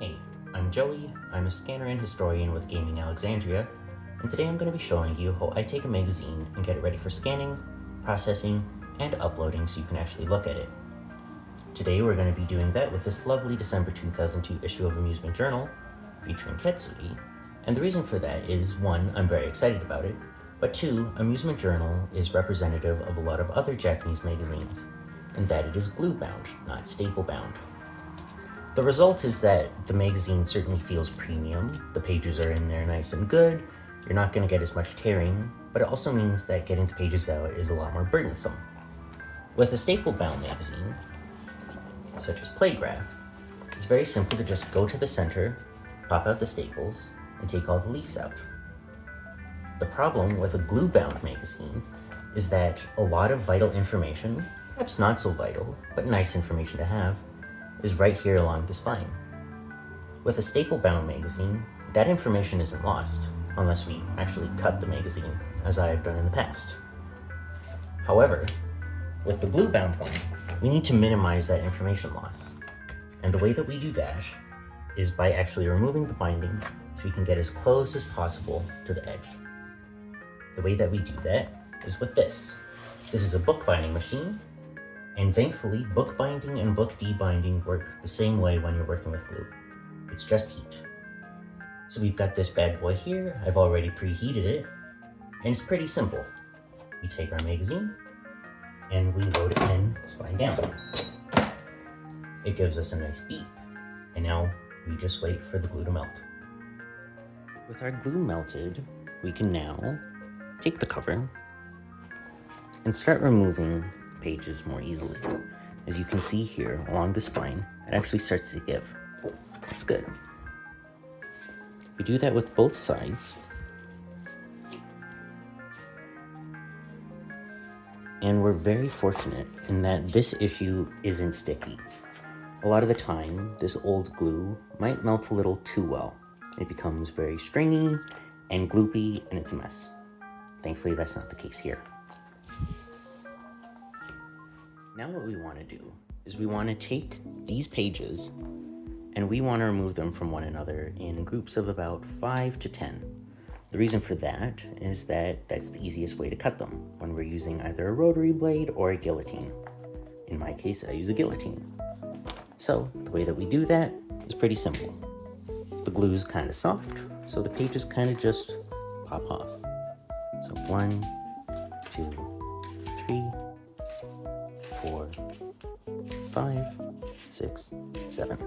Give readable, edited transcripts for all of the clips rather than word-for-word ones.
Hey, I'm Joey, I'm a scanner and historian with Gaming Alexandria, and today I'm going to be showing you how I take a magazine and get it ready for scanning, processing, and uploading so you can actually look at it. Today we're going to be doing that with this lovely December 2002 issue of Amusement Journal featuring Katsuki, and the reason for that is 1, I'm very excited about it, but 2, Amusement Journal is representative of a lot of other Japanese magazines, in that it is glue-bound, not staple-bound. The result is that the magazine certainly feels premium, the pages are in there nice and good, you're not going to get as much tearing, but it also means that getting the pages out is a lot more burdensome. With a staple-bound magazine, such as Playgraph, it's very simple to just go to the center, pop out the staples, and take all the leaves out. The problem with a glue-bound magazine is that a lot of vital information, perhaps not so vital, but nice information to have, is right here along the spine. With a staple-bound magazine, that information isn't lost, unless we actually cut the magazine, as I have done in the past. However, with the glue-bound one, we need to minimize that information loss. And the way that we do that is by actually removing the binding so we can get as close as possible to the edge. The way that we do that is with this. This is a bookbinding machine, and thankfully, bookbinding and book debinding work the same way when you're working with glue. It's just heat. So we've got this bad boy here, I've already preheated it, and it's pretty simple. We take our magazine, and we load it in spine down. It gives us a nice beep, and now we just wait for the glue to melt. With our glue melted, we can now take the cover and start removing pages more easily. As you can see here along the spine, it actually starts to give. That's good. We do that with both sides. And we're very fortunate in that this issue isn't sticky. A lot of the time, this old glue might melt a little too well. It becomes very stringy and gloopy, and it's a mess. Thankfully, that's not the case here. Now what we want to do is we want to take these pages and we want to remove them from one another in groups of about 5 to 10. The reason for that is that that's the easiest way to cut them when we're using either a rotary blade or a guillotine. In my case, I use a guillotine. So the way that we do that is pretty simple. The glue is kind of soft, so the pages kind of just pop off. So 1, 2, 3, 4, 5, 6, 7.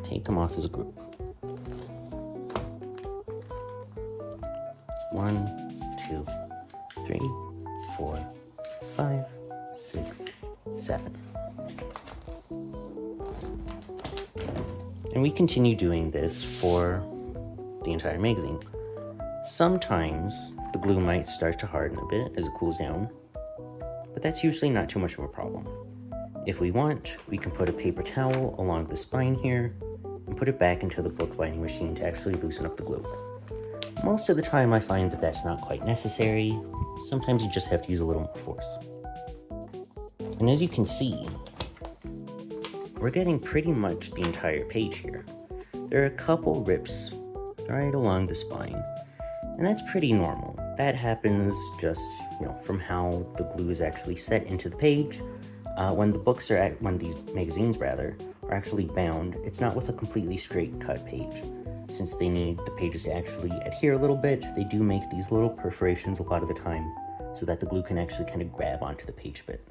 Take them off as a group. 1, 2, 3, 4, 5, 6, 7. And we continue doing this for the entire magazine. Sometimes the glue might start to harden a bit as it cools down, but that's usually not too much of a problem. If we want, we can put a paper towel along the spine here and put it back into the bookbinding machine to actually loosen up the glue. Most of the time I find that that's not quite necessary. Sometimes you just have to use a little more force. And as you can see, we're getting pretty much the entire page here. There are a couple rips right along the spine, and that's pretty normal. That happens just, from how the glue is actually set into the page. When these magazines are actually bound, it's not with a completely straight cut page. Since they need the pages to actually adhere a little bit, they do make these little perforations a lot of the time so that the glue can actually kind of grab onto the page a bit.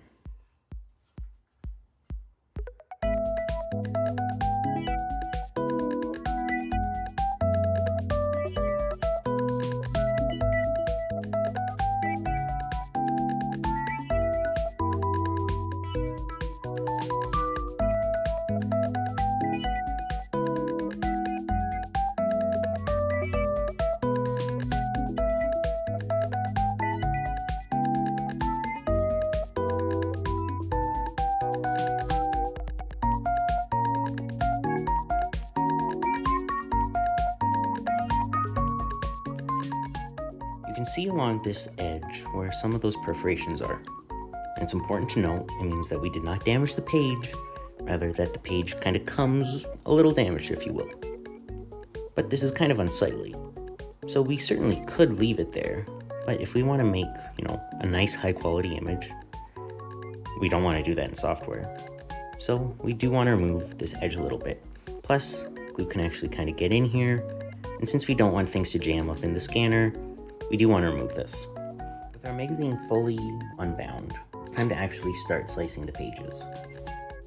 You can see along this edge where some of those perforations are. And it's important to note, it means that we did not damage the page, Rather that the page kind of comes a little damaged, if you will. But this is kind of unsightly. So we certainly could leave it there, but if we want to make, a nice high quality image, we don't want to do that in software. So we do want to remove this edge a little bit. Plus, glue can actually kind of get in here, and since we don't want things to jam up in the scanner, we do want to remove this. With our magazine fully unbound, it's time to actually start slicing the pages.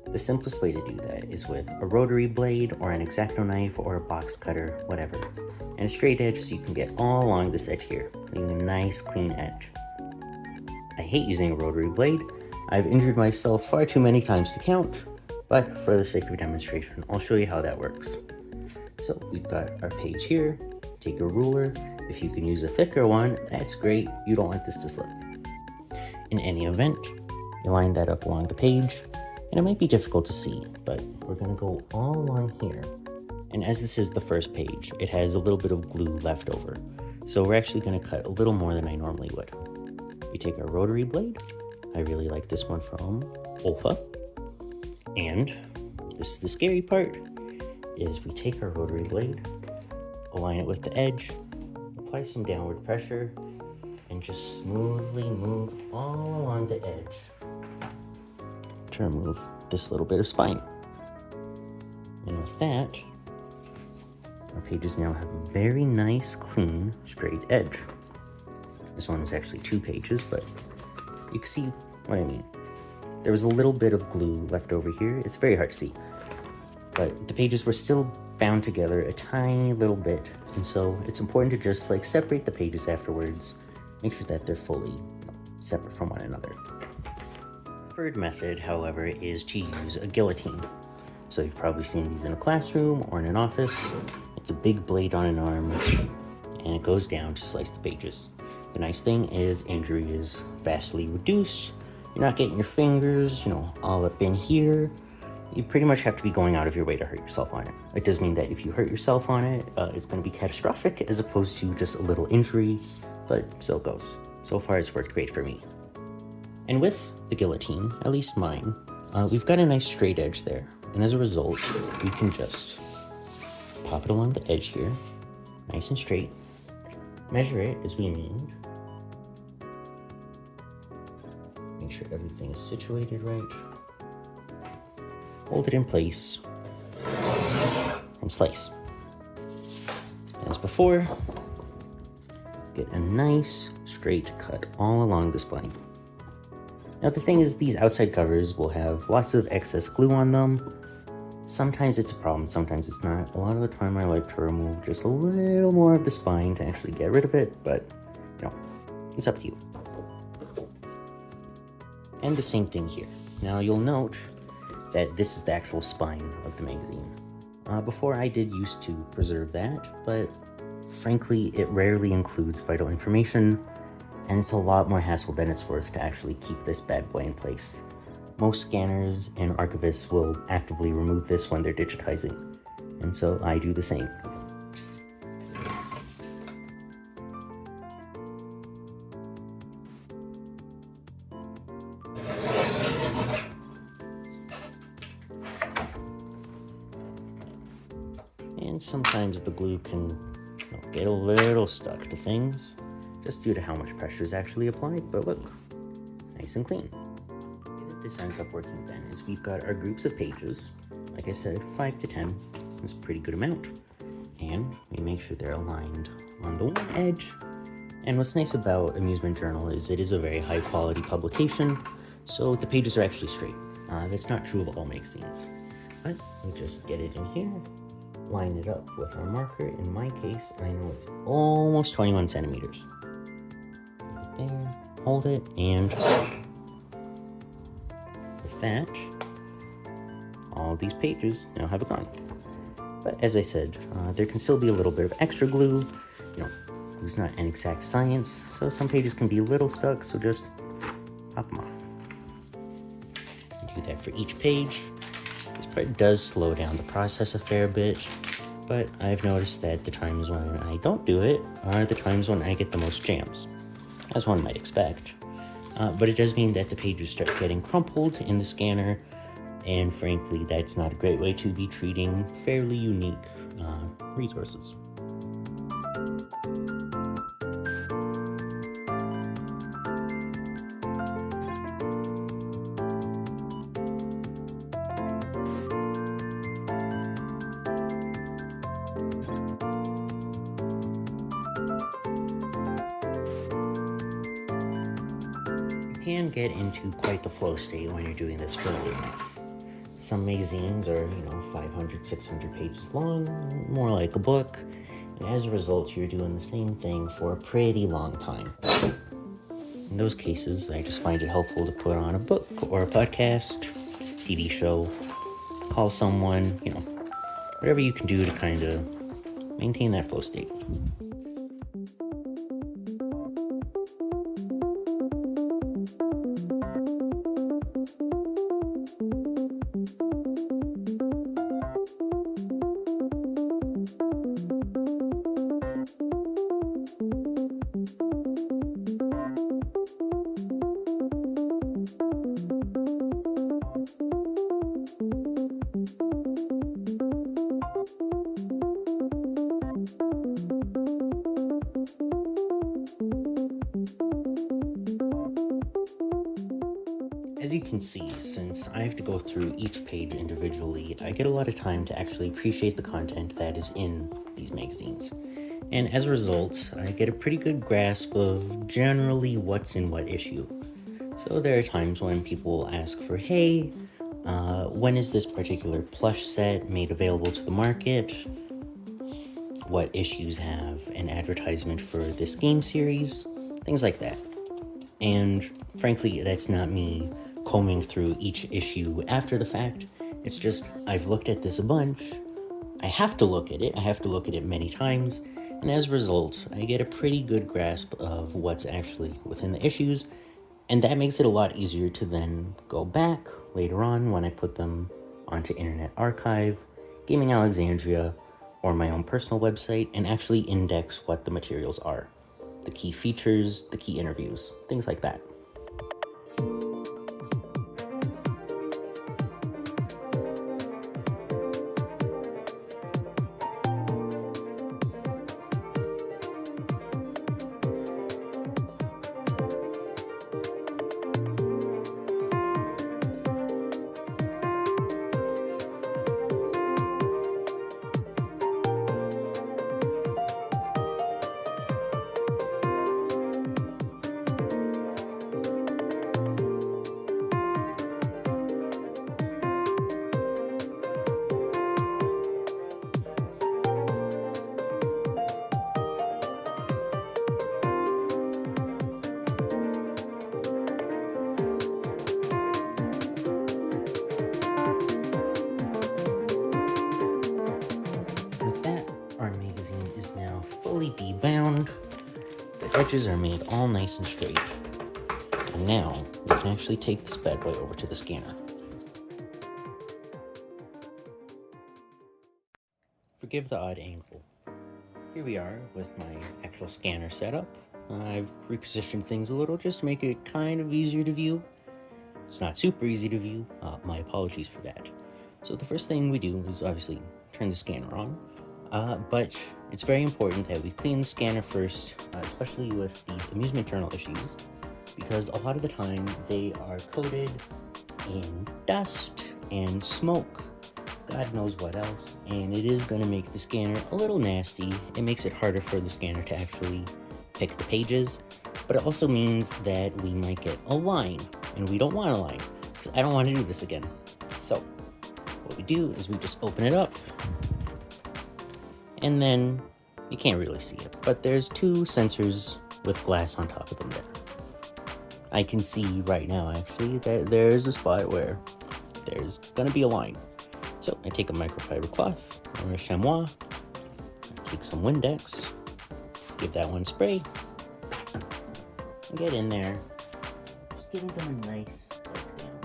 The simplest way to do that is with a rotary blade or an X-Acto knife or a box cutter, whatever, and a straight edge so you can get all along this edge here, leaving a nice clean edge. I hate using a rotary blade. I've injured myself far too many times to count, but for the sake of demonstration, I'll show you how that works. So we've got our page here. Take a ruler. If you can use a thicker one, that's great. You don't want this to slip. In any event, you line that up along the page, and it might be difficult to see, but we're gonna go all along here. And as this is the first page, it has a little bit of glue left over. So we're actually gonna cut a little more than I normally would. We take our rotary blade. I really like this one from Olfa. And this is the scary part, is we take our rotary blade, align it with the edge, apply some downward pressure, and just smoothly move all along the edge to remove this little bit of spine. And with that, our pages now have a very nice, clean, straight edge. This one is actually 2 pages, but you can see what I mean. There was a little bit of glue left over here. It's very hard to see, but the pages were still bound together a tiny little bit, and so it's important to just separate the pages afterwards, make sure that they're fully separate from one another. Preferred method, however, is to use a guillotine. So you've probably seen these in a classroom or in an office. It's a big blade on an arm, and it goes down to slice the pages. The nice thing is injury is vastly reduced. You're not getting your fingers, all up in here. You pretty much have to be going out of your way to hurt yourself on it. It does mean that if you hurt yourself on it, it's going to be catastrophic as opposed to just a little injury, but so it goes. So far, it's worked great for me. And with the guillotine, at least mine, we've got a nice straight edge there. And as a result, we can just pop it along the edge here, nice and straight, measure it as we need, make sure everything is situated right, hold it in place, and slice. As before, get a nice straight cut all along the spine. Now the thing is, these outside covers will have lots of excess glue on them. Sometimes it's a problem, sometimes it's not. A lot of the time I like to remove just a little more of the spine to actually get rid of it, but it's up to you. And the same thing here. Now you'll note that this is the actual spine of the magazine. Before I did used to preserve that, but frankly it rarely includes vital information, and it's a lot more hassle than it's worth to actually keep this bad boy in place. Most scanners and archivists will actively remove this when they're digitizing, and so I do the same. And sometimes the glue can get a little stuck to things, just due to how much pressure is actually applied, but look, nice and clean. The way that this ends up working then is we've got our groups of pages, like I said, 5 to 10, that's a pretty good amount, and we make sure they're aligned on the one edge. And what's nice about Amusement Journal is it is a very high quality publication, so the pages are actually straight. That's not true of all magazines, but we just get it in here, line it up with our marker. In my case, I know it's almost 21 centimeters. There, hold it, and with that, all these pages now have it gone. But as I said, there can still be a little bit of extra glue. Glue's not an exact science, so some pages can be a little stuck, so just pop them off. Do that for each page. This part does slow down the process a fair bit, but I've noticed that the times when I don't do it are the times when I get the most jams, as one might expect. But it does mean that the pages start getting crumpled in the scanner, and frankly, that's not a great way to be treating fairly unique resources. Can get into quite the flow state when you're doing this for life. Some magazines are, 500, 600 pages long, more like a book, and as a result, you're doing the same thing for a pretty long time. In those cases, I just find it helpful to put on a book or a podcast, TV show, call someone, whatever you can do to kind of maintain that flow state. As you can see, since I have to go through each page individually, I get a lot of time to actually appreciate the content that is in these magazines. And as a result, I get a pretty good grasp of generally what's in what issue. So there are times when people ask for, hey, when is this particular plush set made available to the market? What issues have an advertisement for this game series? Things like that. And frankly, that's not me combing through each issue after the fact. It's just, I've looked at this a bunch. I have to look at it. I have to look at it many times. And as a result, I get a pretty good grasp of what's actually within the issues. And that makes it a lot easier to then go back later on when I put them onto Internet Archive, Gaming Alexandria, or my own personal website, and actually index what the materials are. The key features, the key interviews, things like that. Fully debound, the edges are made all nice and straight, and now we can actually take this bad boy over to the scanner. Forgive the odd angle. Here we are with my actual scanner setup. I've repositioned things a little just to make it kind of easier to view. It's not super easy to view, my apologies for that. So the first thing we do is obviously turn the scanner on. But it's very important that we clean the scanner first, especially with these amusement journal issues, because a lot of the time they are coated in dust and smoke, God knows what else, and it is going to make the scanner a little nasty. It makes it harder for the scanner to actually pick the pages, but it also means that we might get a line, and we don't want a line, because I don't want to do this again. So what we do is we just open it up, and then you can't really see it, but there's two sensors with glass on top of them there. I can see right now actually that there's a spot where there's gonna be a line. So I take a microfiber cloth or a chamois, I take some Windex, give that one spray, and get in there, just giving them a nice wipe down.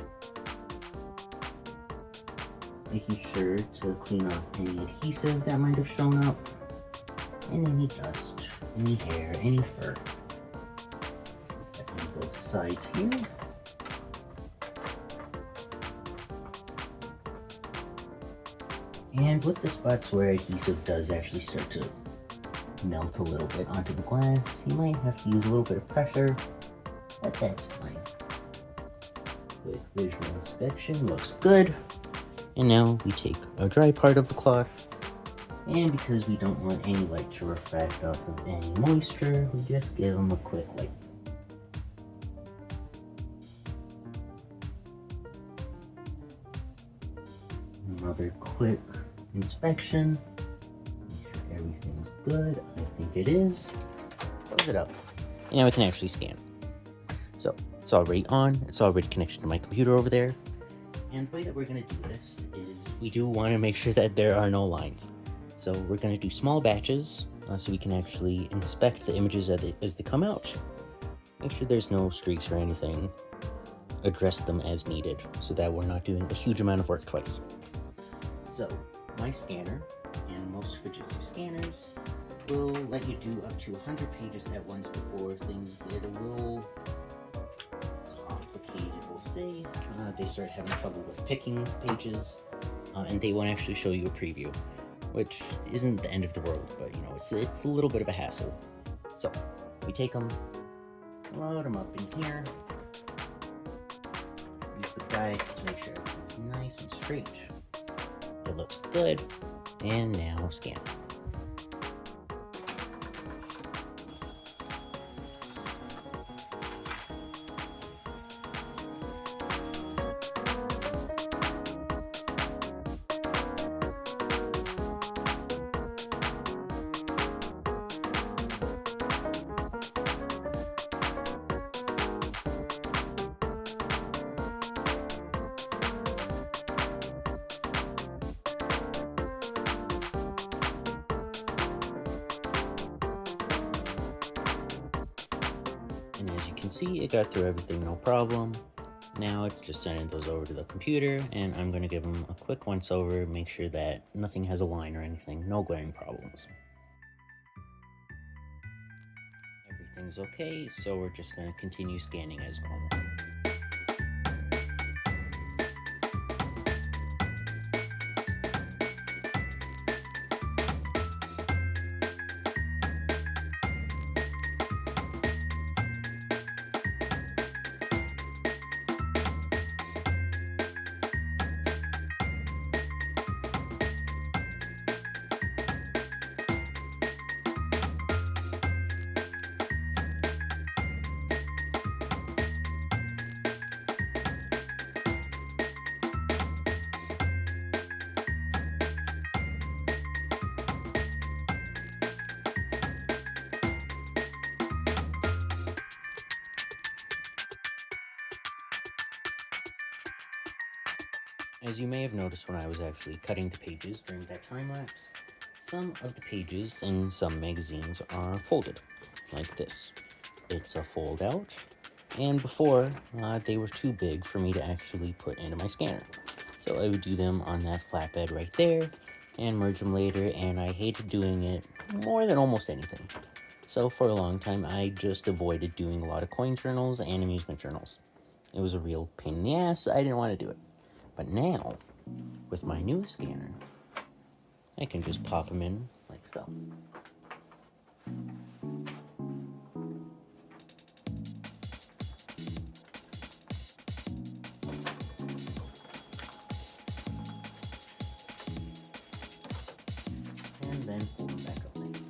Making sure to clean off any adhesive that might have shown up, and any dust, any hair, any fur. On both sides here. And with the spots where adhesive does actually start to melt a little bit onto the glass, you might have to use a little bit of pressure, but that's fine. Quick visual inspection looks good. And now we take a dry part of the cloth, and because we don't want any light to refract off of any moisture, we just give them a quick wipe. Another quick inspection. Make sure everything's good. I think it is. Close it up. And now we can actually scan. So it's already on. It's already connected to my computer over there. And the way that we're going to do this is we do want to make sure that there are no lines. So we're going to do small batches so we can actually inspect the images as they come out. Make sure there's no streaks or anything. Address them as needed so that we're not doing a huge amount of work twice. So my scanner and most Fujitsu scanners will let you do up to 100 pages at once before things get a little complicated, we'll say. They start having trouble with picking pages, and they won't actually show you a preview, which isn't the end of the world, but you know, it's a little bit of a hassle. So we take them, load them up in here, use the guides to make sure everything's nice and straight. It looks good, and now scan. And as you can see, it got through everything no problem. Now it's just sending those over to the computer, and I'm going to give them a quick once over, make sure that nothing has a line or anything, no glaring problems. Everything's okay, so we're just going to continue scanning as normal. As you may have noticed when I was actually cutting the pages during that time lapse, some of the pages in some magazines are folded, like this. It's a fold out, and before, they were too big for me to actually put into my scanner. So I would do them on that flatbed right there, and merge them later, and I hated doing it more than almost anything. So for a long time, I just avoided doing a lot of coin journals and amusement journals. It was a real pain in the ass, I didn't want to do it. But now, with my new scanner, I can just pop them in like so. And then pull them back up nice.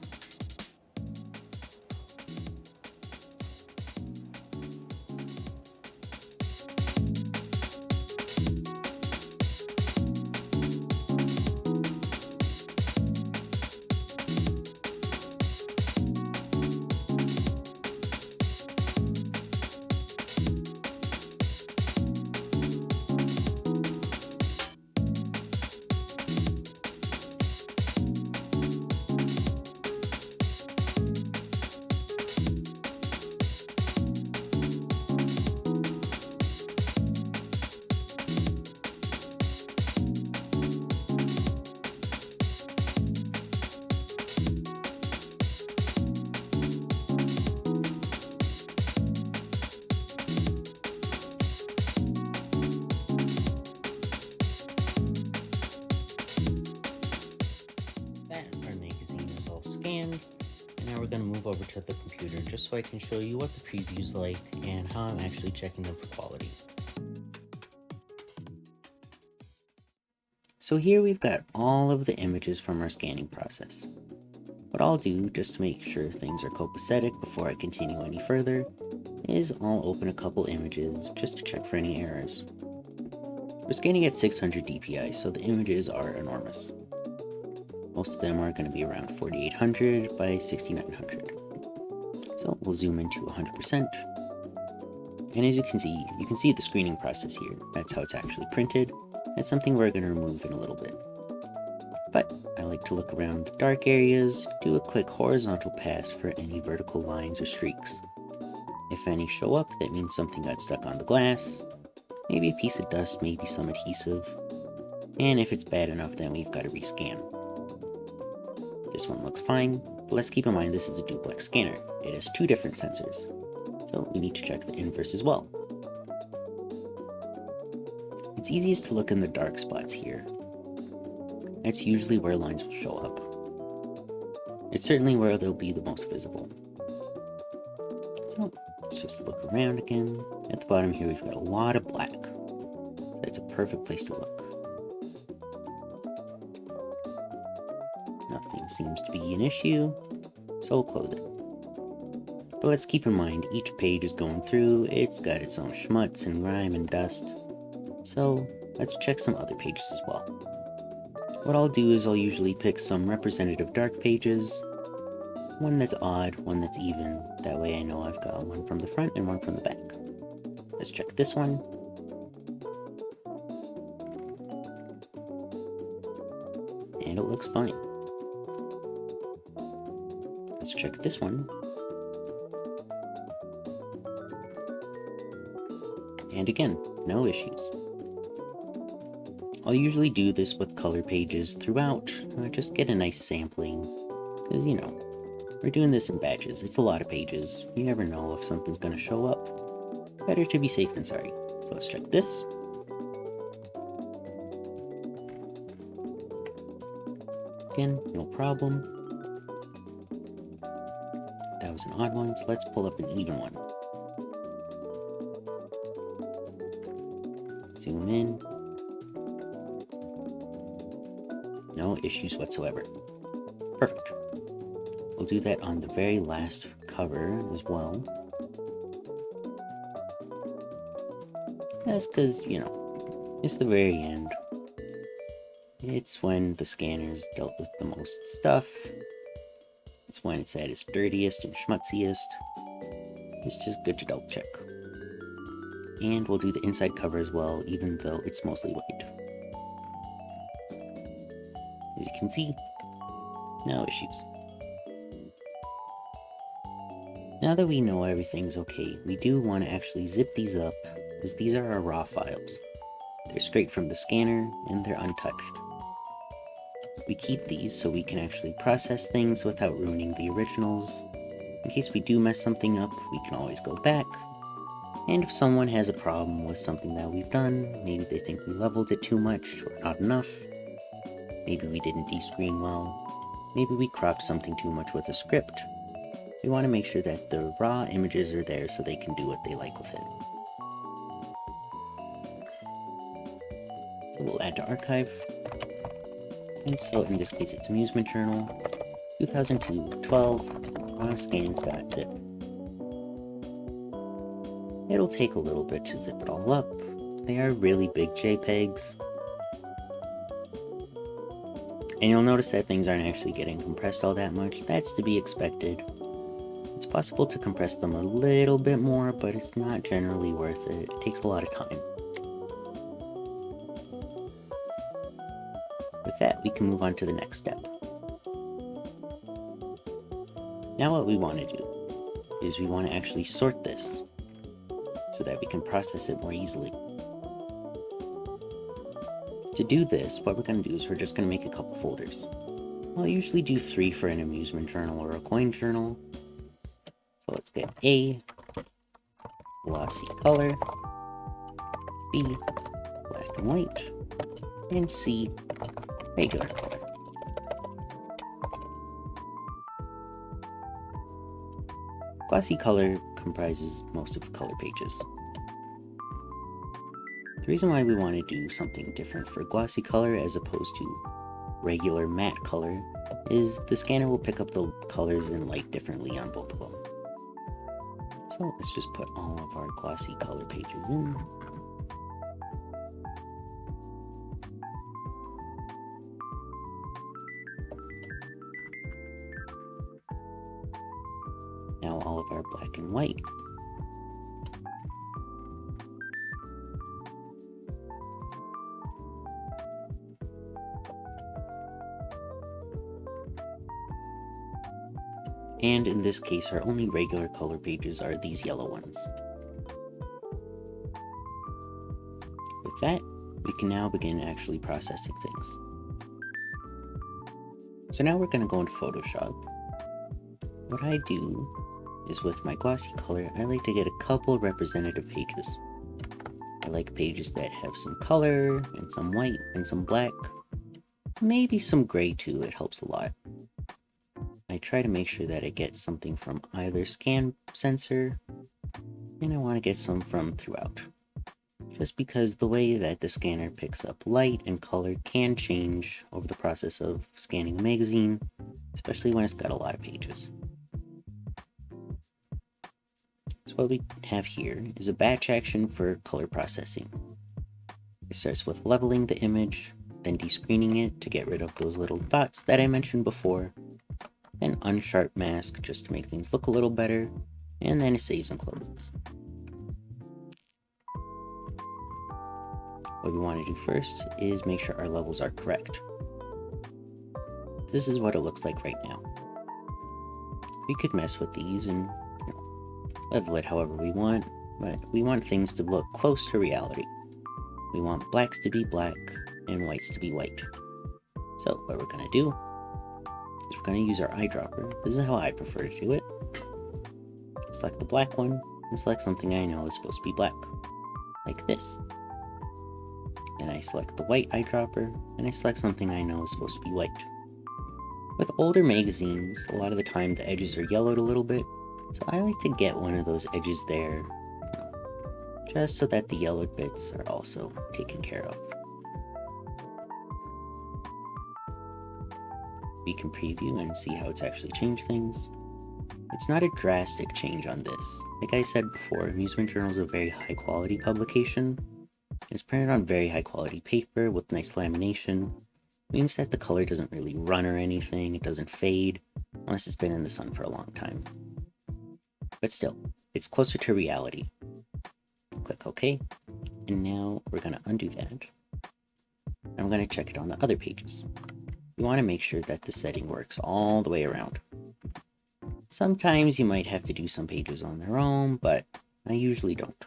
going to move over to the computer just so I can show you what the preview's like and how I'm actually checking them for quality. So here we've got all of the images from our scanning process. What I'll do, just to make sure things are copacetic before I continue any further, is I'll open a couple images just to check for any errors. We're scanning at 600 dpi, so the images are enormous. Most of them are going to be around 4800 by 6900. So we'll zoom into 100%. And as you can see the screening process here. That's how it's actually printed. That's something we're going to remove in a little bit. But I like to look around the dark areas, do a quick horizontal pass for any vertical lines or streaks. If any show up, that means something got stuck on the glass, maybe a piece of dust, maybe some adhesive, and if it's bad enough, then we've got to rescan. This one looks fine, but let's keep in mind this is a duplex scanner. It has two different sensors, so we need to check the inverse as well. It's easiest to look in the dark spots here. That's usually where lines will show up. It's certainly where they'll be the most visible. So let's just look around again. At the bottom here we've got a lot of black. That's a perfect place to look. Nothing seems to be an issue, so we'll close it. But let's keep in mind each page is going through, it's got its own schmutz and grime and dust. So let's check some other pages as well. What I'll do is I'll usually pick some representative dark pages, one that's odd, one that's even, that way I know I've got one from the front and one from the back. Let's check this one. And it looks fine. Let's check this one. And again, no issues. I'll usually do this with color pages throughout, just get a nice sampling, because we're doing this in batches, it's a lot of pages, you never know if something's going to show up. Better to be safe than sorry. So let's check this. Again, no problem. That was an odd one, so let's pull up an even one. Zoom in. No issues whatsoever. Perfect. We'll do that on the very last cover as well. That's because, it's the very end. It's when the scanner's dealt with the most stuff. It's when it's at its dirtiest and schmutziest. It's just good to double check. And we'll do the inside cover as well, even though it's mostly white. As you can see, no issues. Now that we know everything's okay, we do want to actually zip these up, as these are our raw files. They're straight from the scanner, and they're untouched. We keep these so we can actually process things without ruining the originals. In case we do mess something up, we can always go back. And if someone has a problem with something that we've done, maybe they think we leveled it too much or not enough, maybe we didn't descreen well, maybe we cropped something too much with a script, we want to make sure that the raw images are there so they can do what they like with it. So we'll add to archive. And so in this case it's amusement journal, 2002-12, scans.zip. It'll take a little bit to zip it all up. They are really big JPEGs. And you'll notice that things aren't actually getting compressed all that much. That's to be expected. It's possible to compress them a little bit more, but it's not generally worth it. It takes a lot of time. With that, we can move on to the next step. Now what we want to do is we want to actually sort this so that we can process it more easily. To do this, what we're going to do is we're just going to make a couple folders. I'll usually do 3 for an amusement journal or a coin journal. So let's get A, glossy color, B, black and white, and C, regular color. Glossy color comprises most of the color pages. The reason why we want to do something different for glossy color as opposed to regular matte color is the scanner will pick up the colors and light differently on both of them. So let's just put all of our glossy color pages in. Now all of our black and white. And in this case, our only regular color pages are these yellow ones. With that, we can now begin actually processing things. So now we're going to go into Photoshop. What I do is with my glossy color, I like to get a couple representative pages. I like pages that have some color and some white and some black, maybe some gray too, it helps a lot. I try to make sure that I get something from either scan sensor, and I want to get some from throughout. Just because the way that the scanner picks up light and color can change over the process of scanning a magazine, especially when it's got a lot of pages. So what we have here is a batch action for color processing. It starts with leveling the image, then descreening it to get rid of those little dots that I mentioned before, then unsharp mask just to make things look a little better, and then it saves and closes. What we want to do first is make sure our levels are correct. This is what it looks like right now. We could mess with these and level it however we want, but we want things to look close to reality. We want blacks to be black and whites to be white. So what we're going to do is we're going to use our eyedropper. This is how I prefer to do it. Select the black one and select something I know is supposed to be black, like this. Then I select the white eyedropper and I select something I know is supposed to be white. With older magazines, a lot of the time the edges are yellowed a little bit, so I like to get one of those edges there, just so that the yellowed bits are also taken care of. We can preview and see how it's actually changed things. It's not a drastic change on this. Like I said before, Amusement Journal is a very high quality publication. It's printed on very high quality paper with nice lamination. It means that the color doesn't really run or anything, it doesn't fade, unless it's been in the sun for a long time. But still, it's closer to reality. Click OK, and now we're going to undo that. I'm going to check it on the other pages. You want to make sure that the setting works all the way around. Sometimes you might have to do some pages on their own, but I usually don't.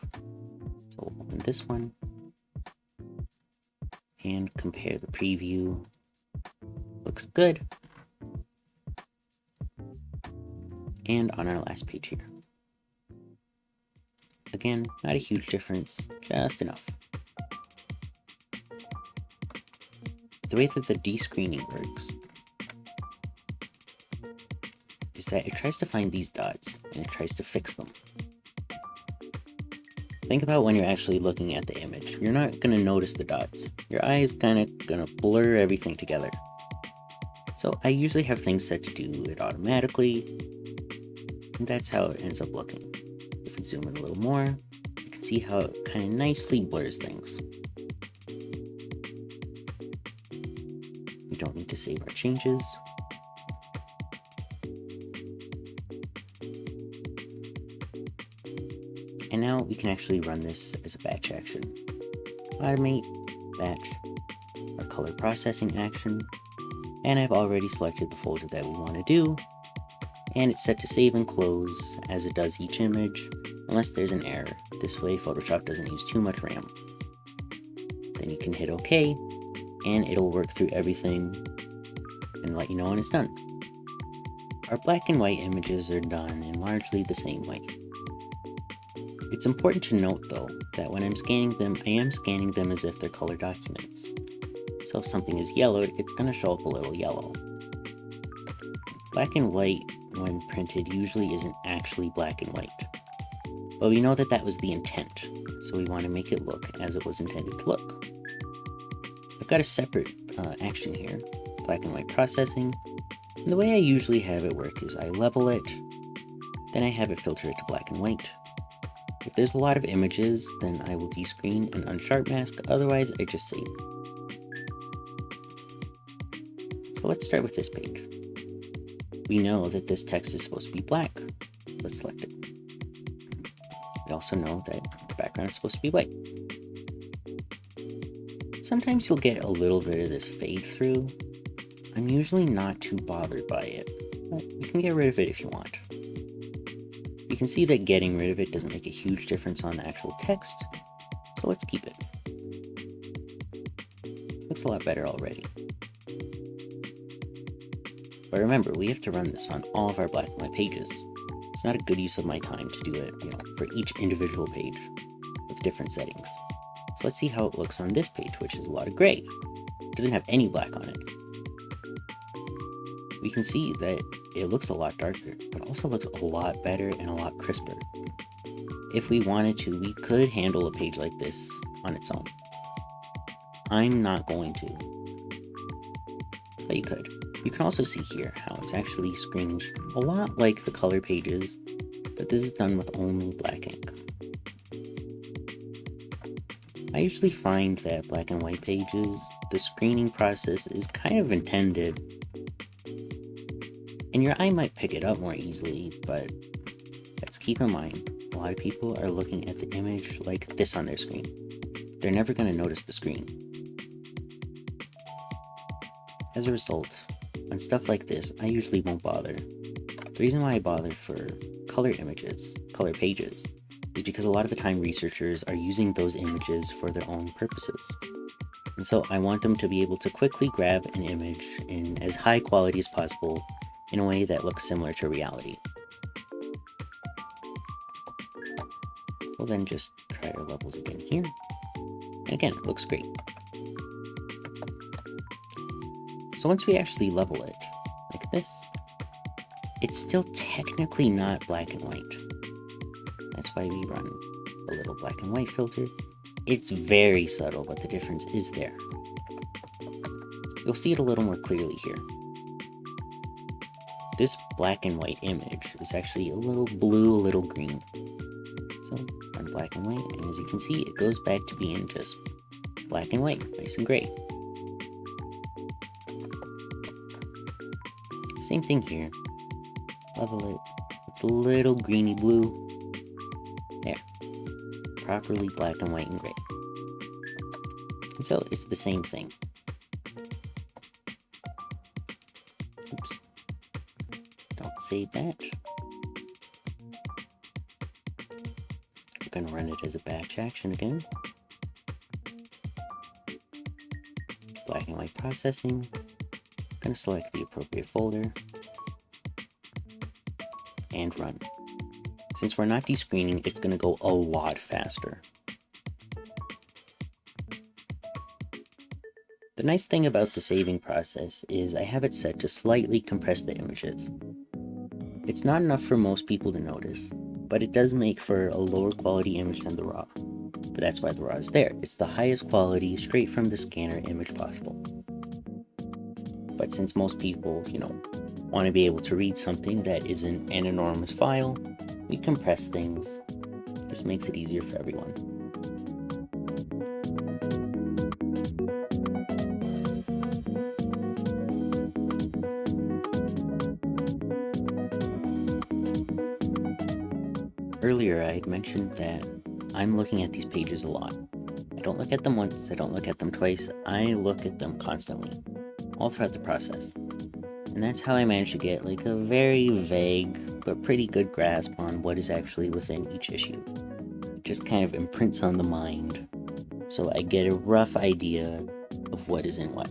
So we'll open this one and compare the preview. Looks good. And on our last page here. Again, not a huge difference, just enough. The way that the descreening works is that it tries to find these dots and it tries to fix them. Think about when you're actually looking at the image. You're not going to notice the dots. Your eye is kind of going to blur everything together. So I usually have things set to do it automatically, and that's how it ends up looking. If we zoom in a little more, you can see how it kind of nicely blurs things. We don't need to save our changes. And now we can actually run this as a batch action. Automate, batch, our color processing action, and I've already selected the folder that we want to do, and it's set to save and close as it does each image, unless there's an error. This way Photoshop doesn't use too much RAM. Then you can hit OK, and it'll work through everything and let you know when it's done. Our black and white images are done in largely the same way. It's important to note though, that when I'm scanning them, I am scanning them as if they're color documents. So if something is yellowed, it's going to show up a little yellow. Black and white, when printed usually isn't actually black and white. But we know that that was the intent, so we want to make it look as it was intended to look. I've got a separate action here, black and white processing, and the way I usually have it work is I level it, then I have it filter it to black and white. If there's a lot of images, then I will descreen and unsharp mask, otherwise I just save. So let's start with this page. We know that this text is supposed to be black. Let's select it. We also know that the background is supposed to be white. Sometimes you'll get a little bit of this fade through. I'm usually not too bothered by it, but you can get rid of it if you want. You can see that getting rid of it doesn't make a huge difference on the actual text, so let's keep it. Looks a lot better already. But remember, we have to run this on all of our black and white pages. It's not a good use of my time to do it, for each individual page with different settings. So let's see how it looks on this page, which is a lot of gray. It doesn't have any black on it. We can see that it looks a lot darker, but also looks a lot better and a lot crisper. If we wanted to, we could handle a page like this on its own. I'm not going to, but you could. You can also see here how it's actually screened a lot like the color pages, but this is done with only black ink. I usually find that black and white pages, the screening process is kind of intended, and your eye might pick it up more easily, but let's keep in mind, a lot of people are looking at the image like this on their screen. They're never going to notice the screen. As a result, on stuff like this, I usually won't bother. The reason why I bother for color images, color pages, is because a lot of the time researchers are using those images for their own purposes. And so I want them to be able to quickly grab an image in as high quality as possible in a way that looks similar to reality. We'll then just try our levels again here. And again, it looks great. So once we actually level it, like this, it's still technically not black and white. That's why we run a little black and white filter. It's very subtle, but the difference is there. You'll see it a little more clearly here. This black and white image is actually a little blue, a little green. So run black and white, and as you can see, it goes back to being just black and white, nice and gray. Same thing here. Level it. It's a little greeny blue. There. Properly black and white and gray. And so it's the same thing. Oops. Don't save that. I'm going to run it as a batch action again. Black and white processing. I'm going to select the appropriate folder and run. Since we're not descreening, it's going to go a lot faster. The nice thing about the saving process is I have it set to slightly compress the images. It's not enough for most people to notice, but it does make for a lower quality image than the raw. But that's why the raw is there. It's the highest quality, straight from the scanner image possible. But since most people, want to be able to read something that isn't an enormous file, we compress things. This makes it easier for everyone. Earlier, I had mentioned that I'm looking at these pages a lot. I don't look at them once, I don't look at them twice, I look at them constantly, all throughout the process. And that's how I managed to get like a very vague but pretty good grasp on what is actually within each issue. It just kind of imprints on the mind, so I get a rough idea of what is in what.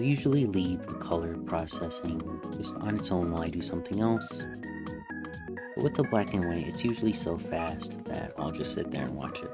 I'll usually leave the color processing just on its own while I do something else. But with the black and white, it's usually so fast that I'll just sit there and watch it.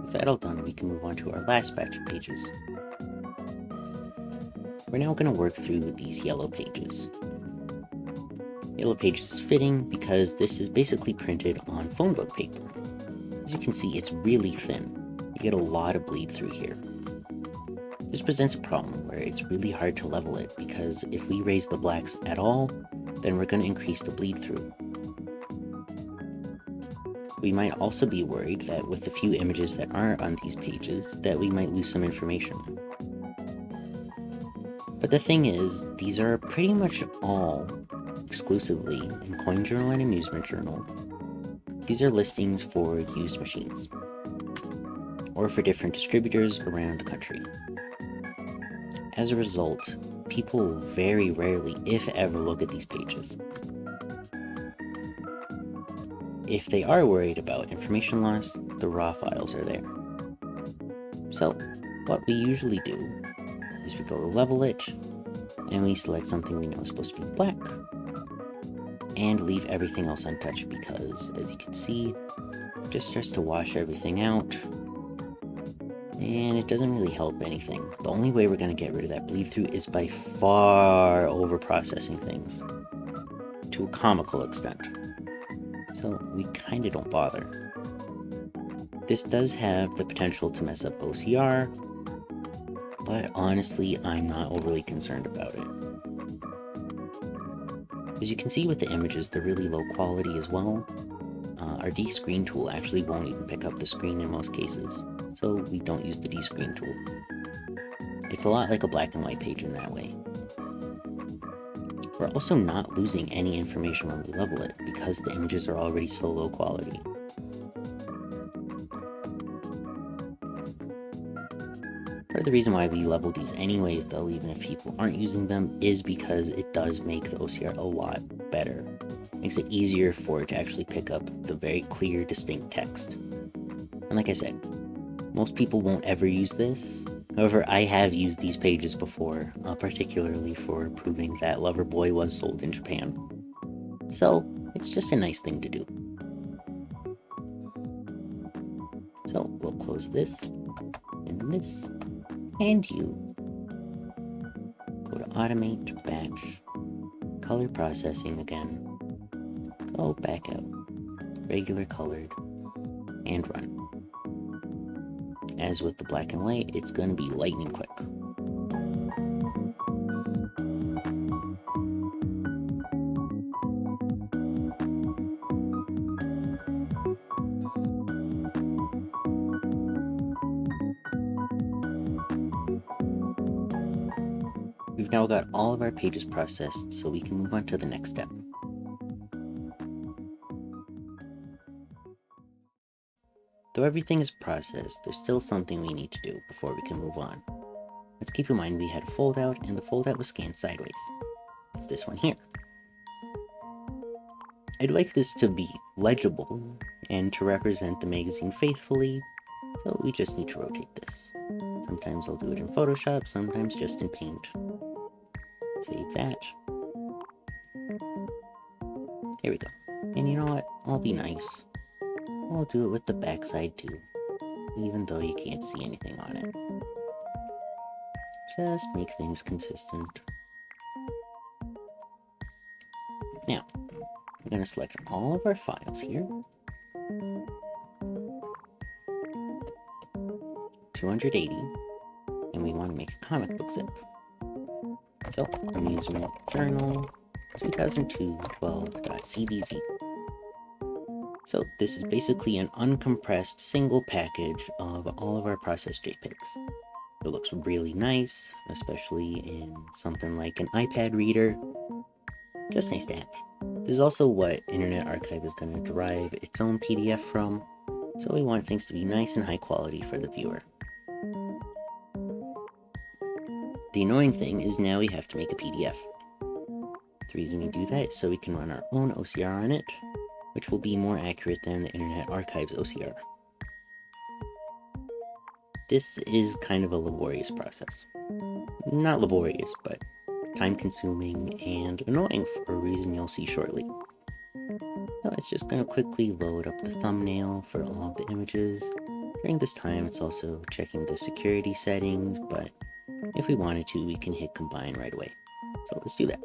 With that all done, we can move on to our last batch of pages. We're now going to work through these yellow pages. Yellow pages is fitting because this is basically printed on phone book paper. As you can see, it's really thin. You get a lot of bleed through here. This presents a problem where it's really hard to level it because if we raise the blacks at all, then we're going to increase the bleed through. We might also be worried that with the few images that aren't on these pages, that we might lose some information. But the thing is, these are pretty much all exclusively in Coin Journal and Amusement Journal. These are listings for used machines, or for different distributors around the country. As a result, people very rarely, if ever, look at these pages. If they are worried about information loss, the raw files are there. So, what we usually do is we go to level it, and we select something we know is supposed to be black, and leave everything else untouched because, as you can see, it just starts to wash everything out, and it doesn't really help anything. The only way we're going to get rid of that bleed through is by far over processing things, to a comical extent. So we kind of don't bother. This does have the potential to mess up OCR, but honestly, I'm not overly concerned about it. As you can see with the images, they're really low quality as well. Our descreen tool actually won't even pick up the screen in most cases, so we don't use the descreen tool. It's a lot like a black and white page in that way. We're also not losing any information when we level it, because the images are already so low quality. Part of the reason why we level these anyways, though, even if people aren't using them, is because it does make the OCR a lot better. It makes it easier for it to actually pick up the very clear, distinct text. And like I said, most people won't ever use this. However, I have used these pages before, particularly for proving that Loverboy was sold in Japan. So, it's just a nice thing to do. So, we'll close this, and this, and you. Go to Automate, Batch, Color Processing again, go back out, Regular Colored, and Run. As with the black and white, it's going to be lightning quick. We've now got all of our pages processed, so we can move on to the next step. Though everything is processed, there's still something we need to do before we can move on. Let's keep in mind we had a foldout, and the foldout was scanned sideways. It's this one here. I'd like this to be legible, and to represent the magazine faithfully, so we just need to rotate this. Sometimes I'll do it in Photoshop, sometimes just in Paint. Save that. Here we go. And you know what? I'll be nice. I'll do it with the backside too, even though you can't see anything on it. Just make things consistent. Now, we're going to select all of our files here. 280, and we want to make a comic book zip. So, Amusement Journal 2002-12.cbz. So this is basically an uncompressed single package of all of our processed JPEGs. It looks really nice, especially in something like an iPad reader. Just nice to have. This is also what Internet Archive is going to derive its own PDF from, so we want things to be nice and high quality for the viewer. The annoying thing is now we have to make a PDF. The reason we do that is so we can run our own OCR on it, which will be more accurate than the Internet Archive's OCR. This is kind of a laborious process. Not laborious, but time-consuming and annoying for a reason you'll see shortly. So it's just going to quickly load up the thumbnail for all of the images. During this time, it's also checking the security settings, but if we wanted to, we can hit combine right away. So let's do that.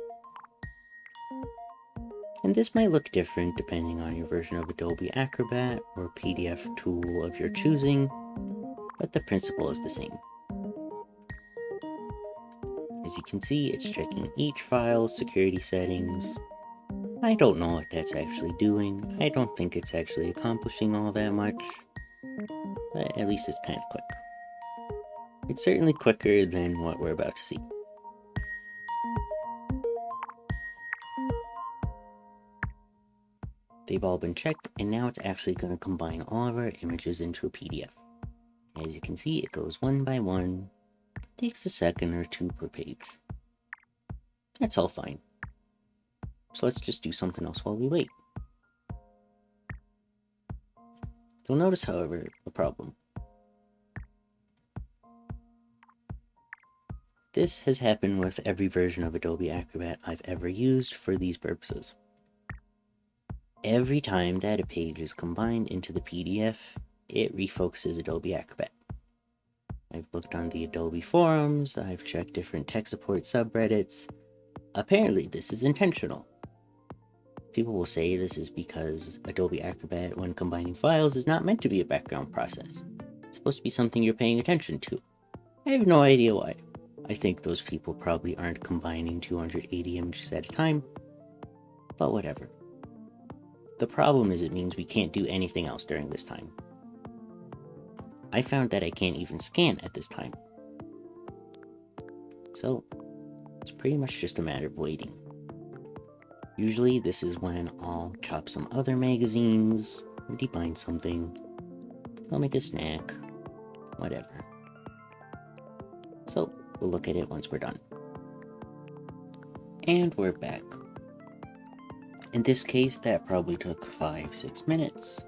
And this might look different depending on your version of Adobe Acrobat or PDF tool of your choosing, but the principle is the same. As you can see, it's checking each file's security settings. I don't know what that's actually doing. I don't think it's actually accomplishing all that much, but at least it's kind of quick. It's certainly quicker than what we're about to see. They've all been checked, and now it's actually going to combine all of our images into a PDF. As you can see, it goes one by one. Takes a second or two per page. That's all fine. So let's just do something else while we wait. You'll notice, however, a problem. This has happened with every version of Adobe Acrobat I've ever used for these purposes. Every time that a page is combined into the PDF, it refocuses Adobe Acrobat. I've looked on the Adobe forums, I've checked different tech support subreddits. Apparently this is intentional. People will say this is because Adobe Acrobat, when combining files, is not meant to be a background process. It's supposed to be something you're paying attention to. I have no idea why. I think those people probably aren't combining 280 images at a time, but whatever. The problem is it means we can't do anything else during this time. I found that I can't even scan at this time. So, it's pretty much just a matter of waiting. Usually this is when I'll chop some other magazines, debind something, I'll make a snack, whatever. So, we'll look at it once we're done. And we're back. In this case, that probably took 5-6 minutes.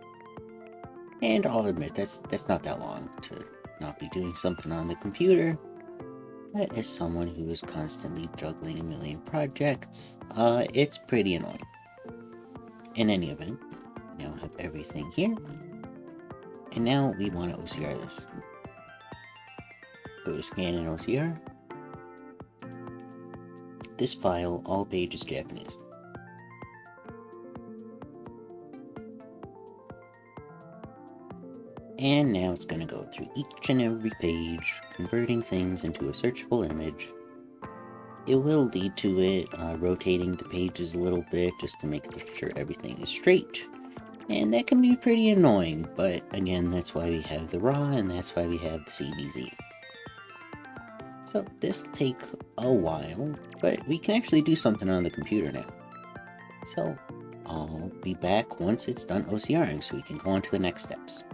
And I'll admit, that's not that long to not be doing something on the computer. But as someone who is constantly juggling a million projects, it's pretty annoying. In any event, we now have everything here. And now we want to OCR this. Go to Scan and OCR. This file, all page is Japanese. And now it's going to go through each and every page, converting things into a searchable image. It will lead to it rotating the pages a little bit just to make sure everything is straight. And that can be pretty annoying, but again, that's why we have the RAW and that's why we have the CBZ. So this will take a while, but we can actually do something on the computer now. So I'll be back once it's done OCRing so we can go on to the next steps.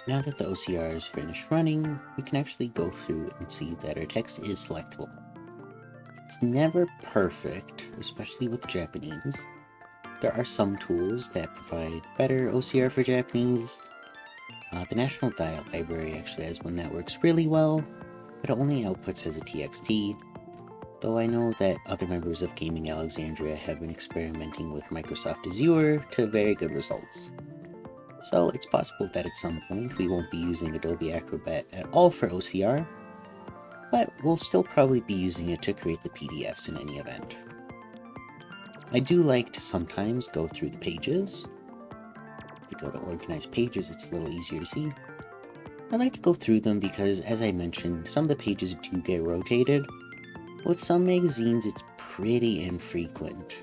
Now that the OCR is finished running, we can actually go through and see that our text is selectable. It's never perfect, especially with Japanese. There are some tools that provide better OCR for Japanese. The National Dial Library actually has one that works really well, but it only outputs as a TXT, though I know that other members of Gaming Alexandria have been experimenting with Microsoft Azure to very good results. So it's possible that at some point we won't be using Adobe Acrobat at all for OCR, but we'll still probably be using it to create the PDFs in any event. I do like to sometimes go through the pages. If you go to Organize Pages, it's a little easier to see. I like to go through them because, as I mentioned, some of the pages do get rotated. With some magazines, it's pretty infrequent.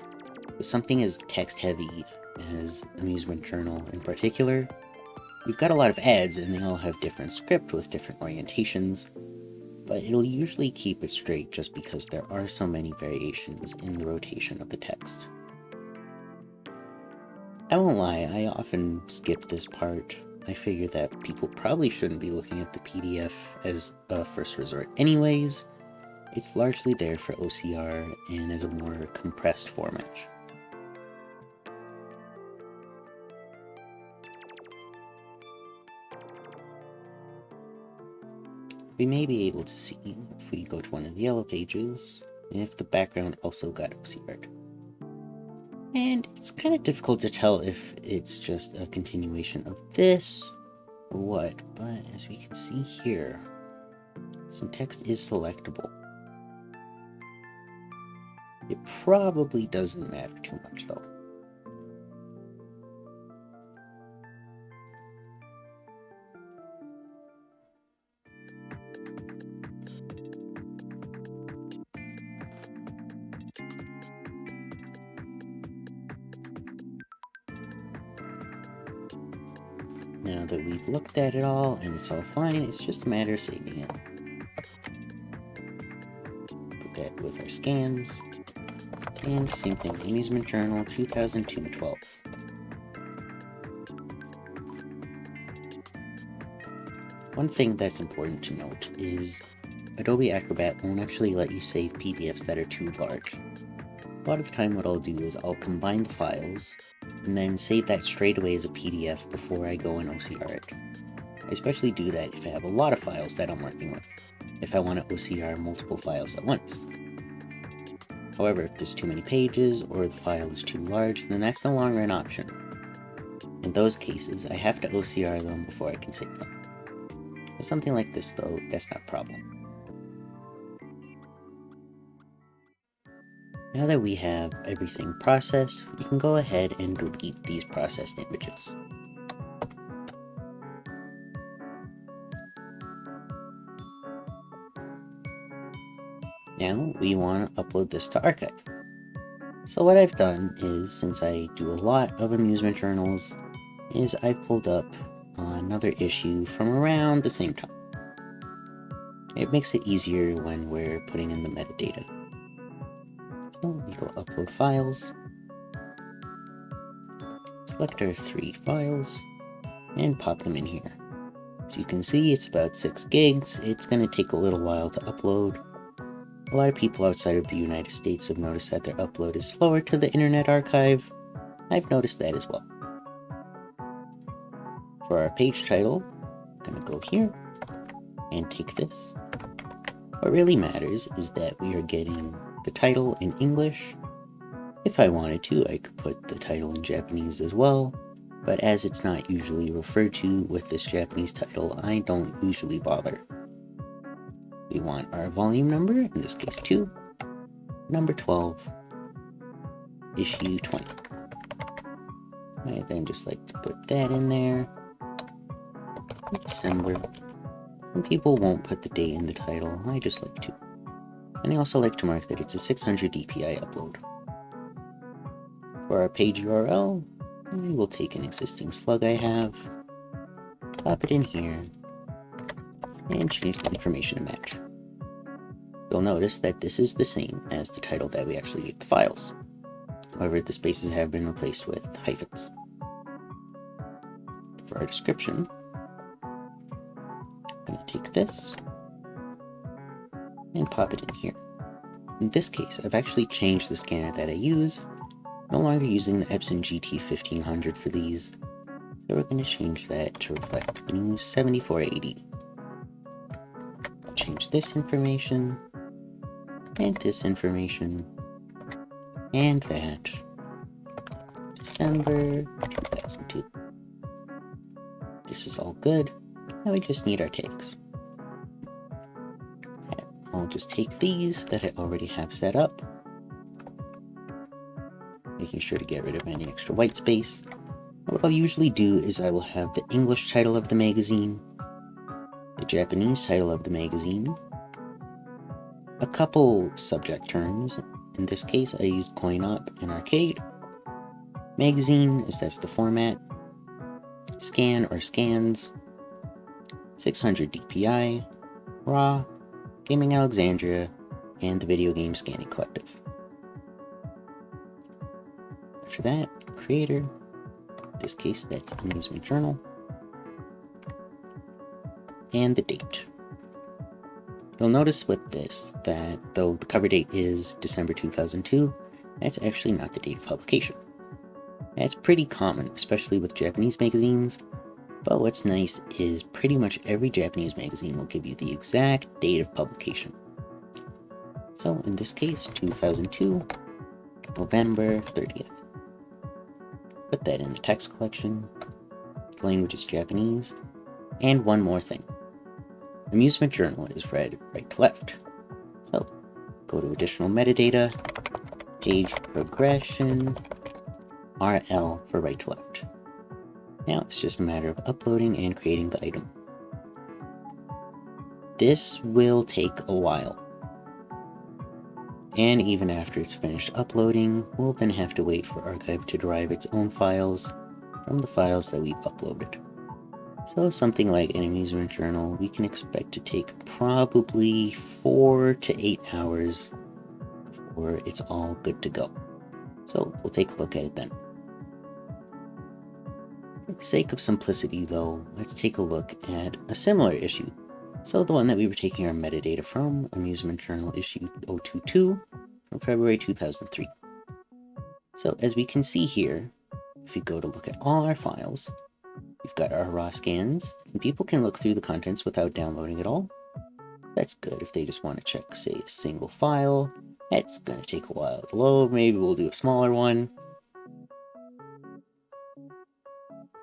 With something as text-heavy as Amusement Journal in particular, we've got a lot of ads and they all have different script with different orientations. but it'll usually keep it straight just because there are so many variations in the rotation of the text. I won't lie, I often skip this part. I figure that people probably shouldn't be looking at the PDF as a first resort anyways. It's largely there for OCR and as a more compressed format. We may be able to see, if we go to one of the yellow pages, if the background also got OCR'd. And it's kind of difficult to tell if it's just a continuation of this or what, but as we can see here, some text is selectable. It probably doesn't matter too much though. Now that we've looked at it all and it's all fine, it's just a matter of saving it. Put that with our scans. And same thing, Amusement Journal 2002-12. One thing that's important to note is Adobe Acrobat won't actually let you save PDFs that are too large. A lot of the time what I'll do is I'll combine the files and then save that straight away as a PDF before I go and OCR it. I especially do that if I have a lot of files that I'm working with, if I want to OCR multiple files at once. However, if there's too many pages or the file is too large, then that's no longer an option. In those cases, I have to OCR them before I can save them. For something like this though, that's not a problem. Now that we have everything processed, we can go ahead and delete these processed images. Now we want to upload this to archive. So what I've done is, since I do a lot of amusement journals, is I've pulled up another issue from around the same time. It makes it easier when we're putting in the metadata. So we go upload files, select our 3 files, and pop them in here. As you can see, it's about 6 gigs. It's going to take a little while to upload. A lot of people outside of the United States have noticed that their upload is slower to the Internet Archive. I've noticed that as well. For our page title, I'm going to go here and take this. What really matters is that we are getting the title in English. If I wanted to, I could put the title in Japanese as well, but as it's not usually referred to with this Japanese title, I don't usually bother. We want our volume number, in this case 2, number 12, issue 20. I then just like to put that in there. December. Some people won't put the date in the title, I just like to. And I also like to mark that it's a 600 dpi upload. For our page URL, we will take an existing slug I have, pop it in here, and change the information to match. You'll notice that this is the same as the title that we actually gave the files. However, the spaces have been replaced with hyphens. For our description, I'm going to take this and pop it in here. In this case, I've actually changed the scanner that I use. No longer using the Epson GT1500 for these, so we're going to change that to reflect the new 7480. I'll change this information, and this information, and that. December 2002. This is all good. Now we just need our tags. I'll just take these that I already have set up, making sure to get rid of any extra white space. What I'll usually do is I will have the English title of the magazine, the Japanese title of the magazine, a couple subject terms. In this case, I used coin-op and arcade. Magazine, as that's the format. Scan or scans. 600 dpi. Raw. Gaming Alexandria, and the Video Game Scanning Collective. After that, creator, in this case that's Amusement Journal, and the date. You'll notice with this that though the cover date is December 2002, that's actually not the date of publication. That's pretty common, especially with Japanese magazines, but what's nice is pretty much every Japanese magazine will give you the exact date of publication. So in this case, 2002, November 30th. Put that in the text collection, the language is Japanese, and one more thing. Amusement Journal is read right to left. So go to additional metadata, page progression, RL for right to left. Now it's just a matter of uploading and creating the item. This will take a while. And even after it's finished uploading, we'll then have to wait for Archive to derive its own files from the files that we've uploaded. So something like an amusement journal, we can expect to take probably 4 to 8 hours before it's all good to go. So we'll take a look at it then. For the sake of simplicity though, let's take a look at a similar issue. So the one that we were taking our metadata from, Amusement Journal issue 022 from February 2003. So as we can see here, if you go to look at all our files, we've got our raw scans, and people can look through the contents without downloading it all. That's good if they just want to check, say, a single file. That's going to take a while to load. Maybe we'll do a smaller one.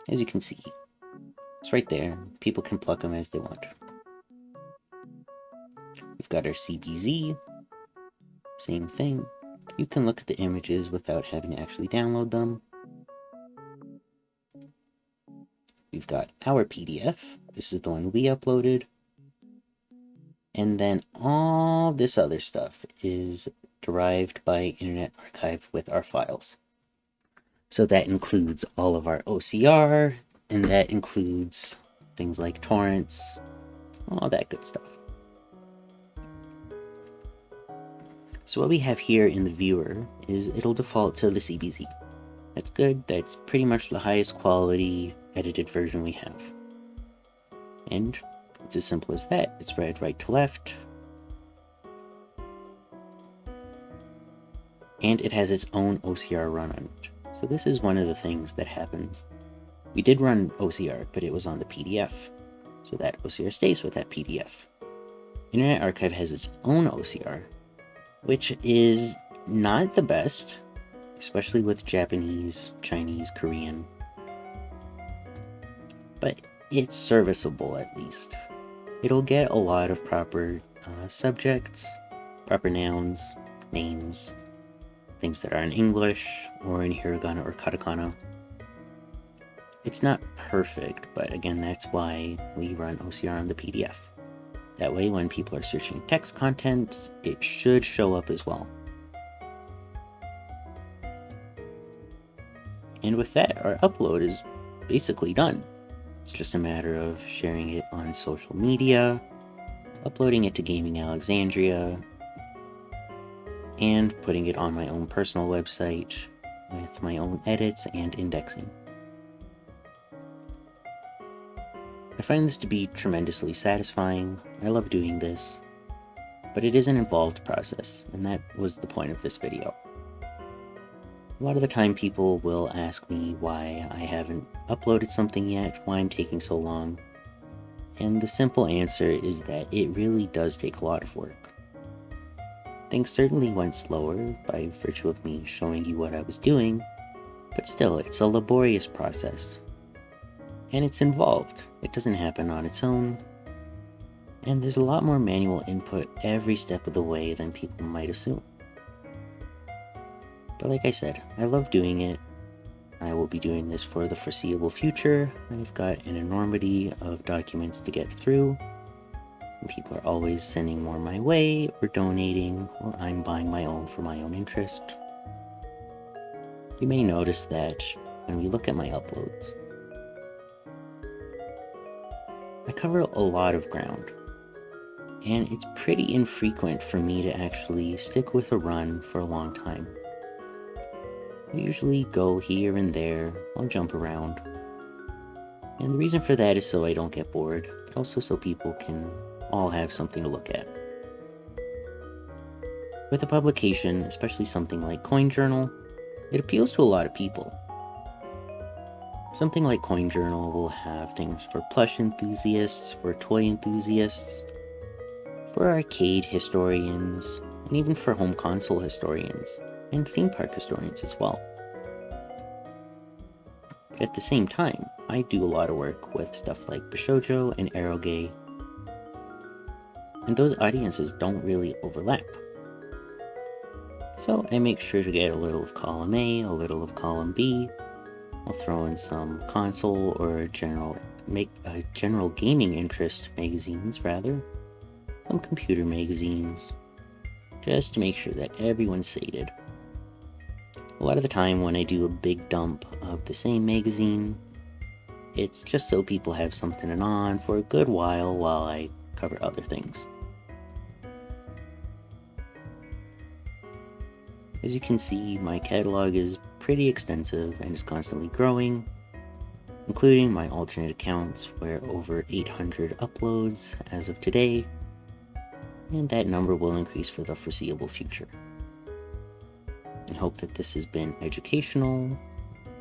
As you can see, it's right there. People can pluck them as they want. We've got our CBZ, same thing. You can look at the images without having to actually download them. We've got our PDF. This is the one we uploaded. And then all this other stuff is derived by Internet Archive with our files. So that includes all of our OCR, and that includes things like torrents, all that good stuff. So what we have here in the viewer is it'll default to the CBZ. That's good. That's pretty much the highest quality edited version we have. And it's as simple as that. It's read right to left. And it has its own OCR run on it. So this is one of the things that happens. We did run OCR, but it was on the PDF. So that OCR stays with that PDF. Internet Archive has its own OCR, which is not the best, especially with Japanese, Chinese, Korean. But it's serviceable at least. It'll get a lot of proper subjects, proper nouns, names, things that are in English or in hiragana or katakana. It's not perfect, but again, that's why we run OCR on the PDF. That way, when people are searching text content, it should show up as well. And with that, our upload is basically done. It's just a matter of sharing it on social media, uploading it to Gaming Alexandria, and putting it on my own personal website with my own edits and indexing. I find this to be tremendously satisfying. I love doing this, but it is an involved process, and that was the point of this video. A lot of the time people will ask me why I haven't uploaded something yet, why I'm taking so long, and the simple answer is that it really does take a lot of work. Things certainly went slower by virtue of me showing you what I was doing, but still, it's a laborious process. And it's involved. It doesn't happen on its own. And there's a lot more manual input every step of the way than people might assume. But like I said, I love doing it. I will be doing this for the foreseeable future. I've got an enormity of documents to get through. And people are always sending more my way, or donating, or I'm buying my own for my own interest. You may notice that when we look at my uploads, I cover a lot of ground, and it's pretty infrequent for me to actually stick with a run for a long time. I usually go here and there, I'll jump around. And the reason for that is so I don't get bored, but also so people can all have something to look at. With a publication, especially something like Coin Journal, it appeals to a lot of people. Something like Coin Journal will have things for plush enthusiasts, for toy enthusiasts, for arcade historians, and even for home console historians, and theme park historians as well. But at the same time, I do a lot of work with stuff like Bishoujo and Eroge, and those audiences don't really overlap. So I make sure to get a little of column A, a little of column B. I'll throw in some console or general gaming interest magazines, some computer magazines, just to make sure that everyone's sated. A lot of the time when I do a big dump of the same magazine, it's just so people have something on for a good while I cover other things. As you can see, my catalog is pretty extensive and is constantly growing, including my alternate accounts where over 800 uploads as of today, and that number will increase for the foreseeable future. I hope that this has been educational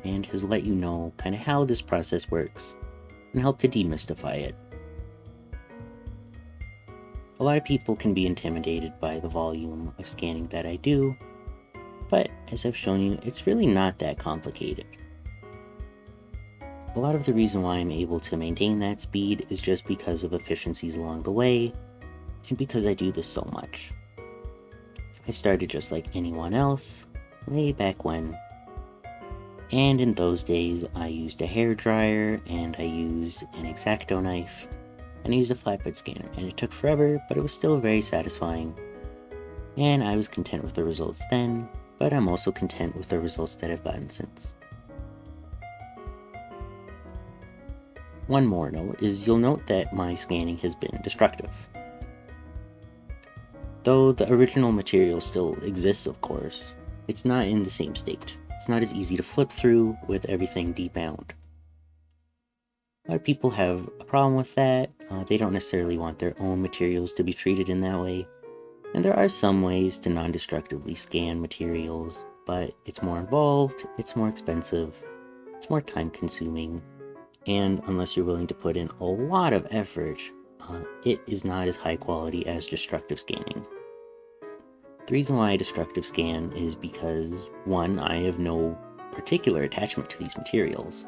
and has let you know kind of how this process works and help to demystify it. A lot of people can be intimidated by the volume of scanning that I do, but as I've shown you, it's really not that complicated. A lot of the reason why I'm able to maintain that speed is just because of efficiencies along the way, and because I do this so much. I started just like anyone else, way back when, and in those days I used a hairdryer, and I used an X-Acto knife, and I used a flatbed scanner, and it took forever, but it was still very satisfying, and I was content with the results then, but I'm also content with the results that I've gotten since. One more note is you'll note that my scanning has been destructive. Though the original material still exists, of course, it's not in the same state. It's not as easy to flip through with everything debound. A lot of people have a problem with that. They don't necessarily want their own materials to be treated in that way. And there are some ways to non-destructively scan materials, but it's more involved, it's more expensive, it's more time-consuming, and unless you're willing to put in a lot of effort, it is not as high quality as destructive scanning. The reason why I destructive scan is because, one, I have no particular attachment to these materials,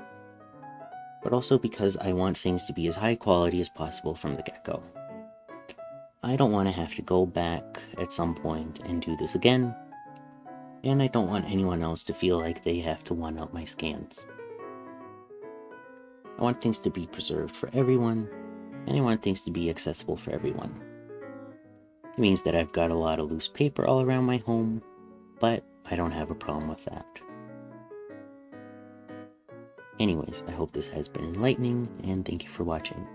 but also because I want things to be as high quality as possible from the get-go. I don't want to have to go back at some point and do this again, and I don't want anyone else to feel like they have to one-up my scans. I want things to be preserved for everyone, and I want things to be accessible for everyone. It means that I've got a lot of loose paper all around my home, but I don't have a problem with that. Anyways, I hope this has been enlightening, and thank you for watching.